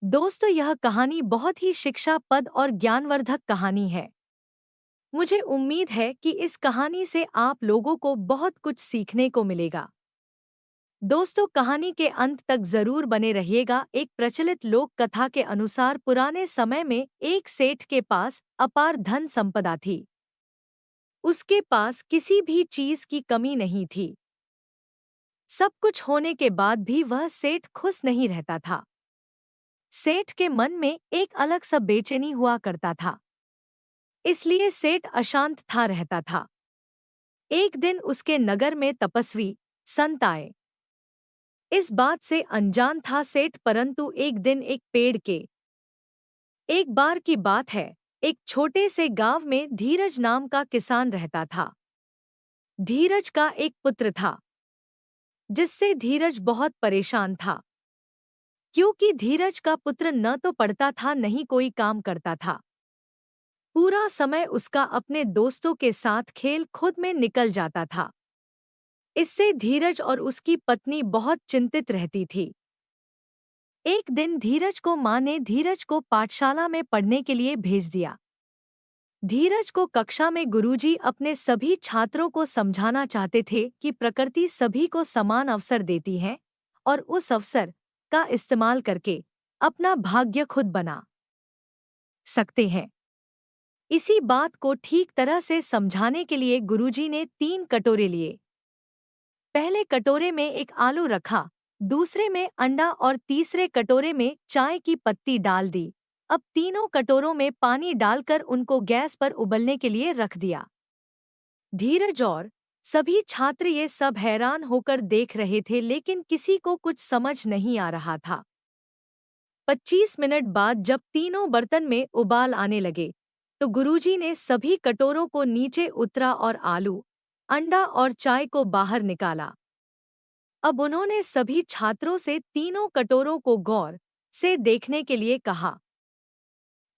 दोस्तों, यह कहानी बहुत ही शिक्षाप्रद और ज्ञानवर्धक कहानी है। मुझे उम्मीद है कि इस कहानी से आप लोगों को बहुत कुछ सीखने को मिलेगा। दोस्तों, कहानी के अंत तक जरूर बने रहिएगा। एक प्रचलित लोक कथा के अनुसार पुराने समय में एक सेठ के पास अपार धन संपदा थी। उसके पास किसी भी चीज की कमी नहीं थी। सब कुछ होने के बाद भी वह सेठ खुश नहीं रहता था। सेठ के मन में एक अलग सा बेचैनी हुआ करता था। इसलिए सेठ अशांत था रहता था। एक दिन उसके नगर में तपस्वी संत आए। इस बात से अनजान था सेठ, परंतु एक दिन एक पेड़ के एक बार की बात है। एक छोटे से गांव में धीरज नाम का किसान रहता था। धीरज का एक पुत्र था, जिससे धीरज बहुत परेशान था, क्योंकि धीरज का पुत्र न तो पढ़ता था न ही कोई काम करता था। पूरा समय उसका अपने दोस्तों के साथ खेल कूद में निकल जाता था। इससे धीरज और उसकी पत्नी बहुत चिंतित रहती थी। एक दिन धीरज को माँ ने धीरज को पाठशाला में पढ़ने के लिए भेज दिया। धीरज को कक्षा में गुरुजी अपने सभी छात्रों को समझाना चाहते थे कि प्रकृति सभी को समान अवसर देती है और उस अवसर का इस्तेमाल करके अपना भाग्य खुद बना सकते हैं। इसी बात को ठीक तरह से समझाने के लिए गुरुजी ने 3 कटोरे लिए। पहले कटोरे में एक आलू रखा, दूसरे में अंडा और तीसरे कटोरे में चाय की पत्ती डाल दी। अब तीनों कटोरों में पानी डालकर उनको गैस पर उबलने के लिए रख दिया। धीरज और सभी छात्र ये सब हैरान होकर देख रहे थे, लेकिन किसी को कुछ समझ नहीं आ रहा था। 25 मिनट बाद जब तीनों बर्तन में उबाल आने लगे, तो गुरुजी ने सभी कटोरों को नीचे उतरा और आलू, अंडा और चाय को बाहर निकाला। अब उन्होंने सभी छात्रों से तीनों कटोरों को गौर से देखने के लिए कहा।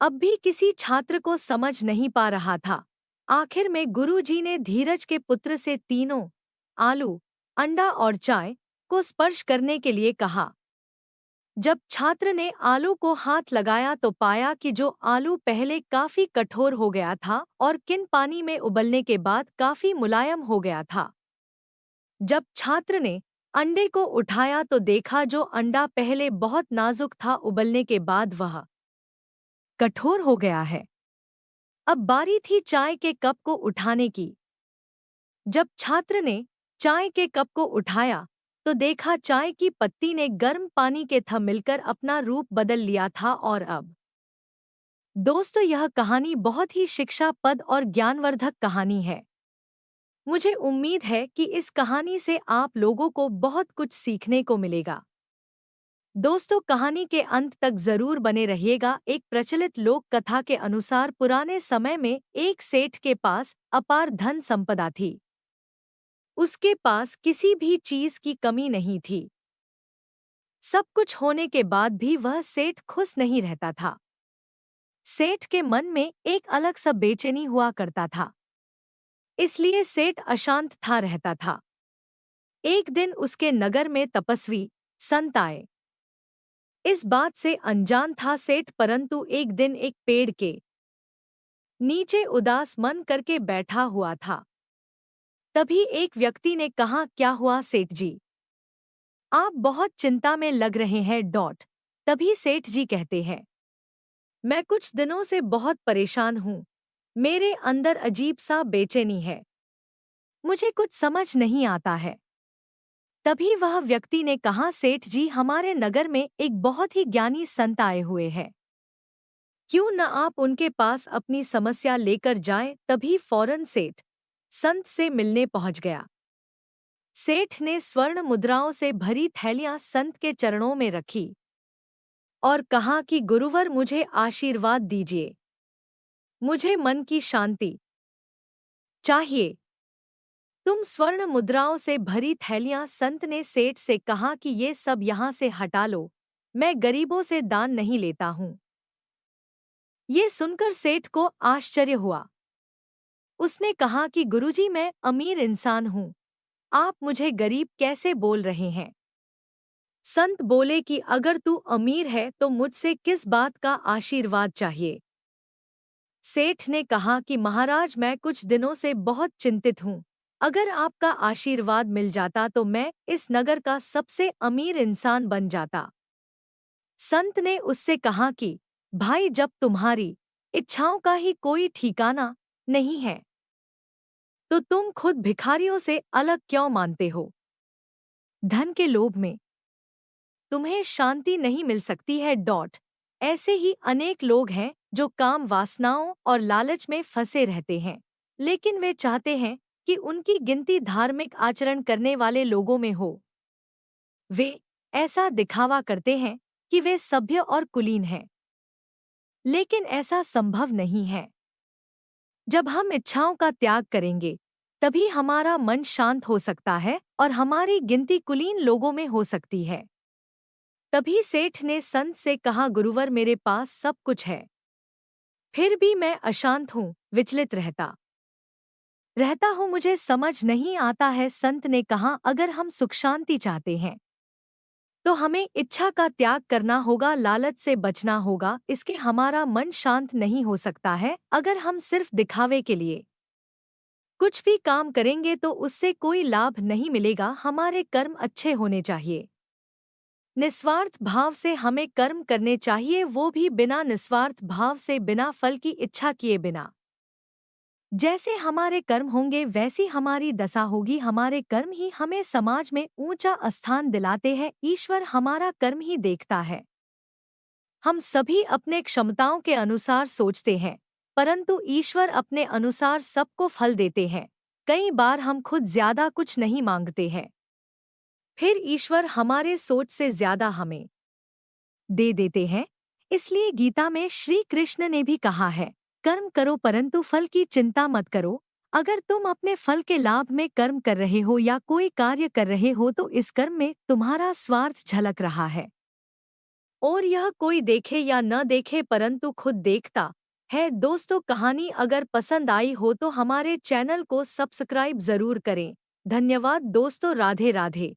अब भी किसी छात्र को समझ नहीं पा रहा था। आखिर में गुरुजी ने धीरज के पुत्र से तीनों आलू, अंडा और चाय को स्पर्श करने के लिए कहा। जब छात्र ने आलू को हाथ लगाया तो पाया कि जो आलू पहले काफी कठोर हो गया था और किन पानी में उबलने के बाद काफी मुलायम हो गया था। जब छात्र ने अंडे को उठाया तो देखा जो अंडा पहले बहुत नाजुक था, उबलने के बाद वह कठोर हो गया है। अब बारी थी चाय के कप को उठाने की। जब छात्र ने चाय के कप को उठाया तो देखा चाय की पत्ती ने गर्म पानी के साथ मिलकर अपना रूप बदल लिया था। और अब दोस्तों, यह कहानी बहुत ही शिक्षाप्रद और ज्ञानवर्धक कहानी है। मुझे उम्मीद है कि इस कहानी से आप लोगों को बहुत कुछ सीखने को मिलेगा। दोस्तों, कहानी के अंत तक जरूर बने रहिएगा। एक प्रचलित लोक कथा के अनुसार पुराने समय में एक सेठ के पास अपार धन संपदा थी। उसके पास किसी भी चीज की कमी नहीं थी। सब कुछ होने के बाद भी वह सेठ खुश नहीं रहता था। सेठ के मन में एक अलग सा बेचैनी हुआ करता था। इसलिए सेठ अशांत था रहता था। एक दिन उसके नगर में तपस्वी संत आए। इस बात से अनजान था सेठ, परंतु एक दिन एक पेड़ के नीचे उदास मन करके बैठा हुआ था। तभी एक व्यक्ति ने कहा, क्या हुआ सेठ जी, आप बहुत चिंता में लग रहे हैं। तभी सेठ जी कहते हैं, मैं कुछ दिनों से बहुत परेशान हूँ। मेरे अंदर अजीब सा बेचैनी है। मुझे कुछ समझ नहीं आता है। तभी वह व्यक्ति ने कहा, सेठ जी, हमारे नगर में एक बहुत ही ज्ञानी संत आए हुए हैं। क्यों न आप उनके पास अपनी समस्या लेकर जाएं। तभी फौरन सेठ संत से मिलने पहुंच गया। सेठ ने स्वर्ण मुद्राओं से भरी थैलियां संत के चरणों में रखी और कहा कि गुरुवर, मुझे आशीर्वाद दीजिए। मुझे मन की शांति चाहिए। तुम स्वर्ण मुद्राओं से भरी थैलियां, संत ने सेठ से कहा कि ये सब यहाँ से हटा लो। मैं गरीबों से दान नहीं लेता हूँ। ये सुनकर सेठ को आश्चर्य हुआ। उसने कहा कि गुरुजी, मैं अमीर इंसान हूँ, आप मुझे गरीब कैसे बोल रहे हैं। संत बोले कि अगर तू अमीर है तो मुझसे किस बात का आशीर्वाद चाहिए। सेठ ने कहा कि महाराज, मैं कुछ दिनों से बहुत चिंतित हूँ। अगर आपका आशीर्वाद मिल जाता तो मैं इस नगर का सबसे अमीर इंसान बन जाता। संत ने उससे कहा कि भाई, जब तुम्हारी इच्छाओं का ही कोई ठिकाना नहीं है तो तुम खुद भिखारियों से अलग क्यों मानते हो। धन के लोभ में तुम्हें शांति नहीं मिल सकती है। ऐसे ही अनेक लोग हैं जो काम वासनाओं और लालच में फंसे रहते हैं, लेकिन वे चाहते हैं कि उनकी गिनती धार्मिक आचरण करने वाले लोगों में हो। वे ऐसा दिखावा करते हैं कि वे सभ्य और कुलीन हैं, लेकिन ऐसा संभव नहीं है। जब हम इच्छाओं का त्याग करेंगे तभी हमारा मन शांत हो सकता है और हमारी गिनती कुलीन लोगों में हो सकती है। तभी सेठ ने संत से कहा, गुरुवर, मेरे पास सब कुछ है, फिर भी मैं अशांत हूँ, विचलित रहता रहता हूँ, मुझे समझ नहीं आता है। संत ने कहा, अगर हम सुख शांति चाहते हैं तो हमें इच्छा का त्याग करना होगा, लालच से बचना होगा। इसके हमारा मन शांत नहीं हो सकता है। अगर हम सिर्फ दिखावे के लिए कुछ भी काम करेंगे तो उससे कोई लाभ नहीं मिलेगा। हमारे कर्म अच्छे होने चाहिए, निस्वार्थ भाव से हमें कर्म करने चाहिए, वो भी बिना निस्वार्थ भाव से, बिना फल की इच्छा किए बिना। जैसे हमारे कर्म होंगे वैसी हमारी दशा होगी। हमारे कर्म ही हमें समाज में ऊंचा स्थान दिलाते हैं। ईश्वर हमारा कर्म ही देखता है। हम सभी अपने क्षमताओं के अनुसार सोचते हैं, परंतु ईश्वर अपने अनुसार सबको फल देते हैं। कई बार हम खुद ज्यादा कुछ नहीं मांगते हैं, फिर ईश्वर हमारे सोच से ज्यादा हमें दे देते हैं। इसलिए गीता में श्री कृष्ण ने भी कहा है, कर्म करो परंतु फल की चिंता मत करो। अगर तुम अपने फल के लाभ में कर्म कर रहे हो या कोई कार्य कर रहे हो तो इस कर्म में तुम्हारा स्वार्थ झलक रहा है, और यह कोई देखे या न देखे परंतु खुद देखता है। दोस्तों, कहानी अगर पसंद आई हो तो हमारे चैनल को सब्सक्राइब जरूर करें। धन्यवाद दोस्तों, राधे राधे।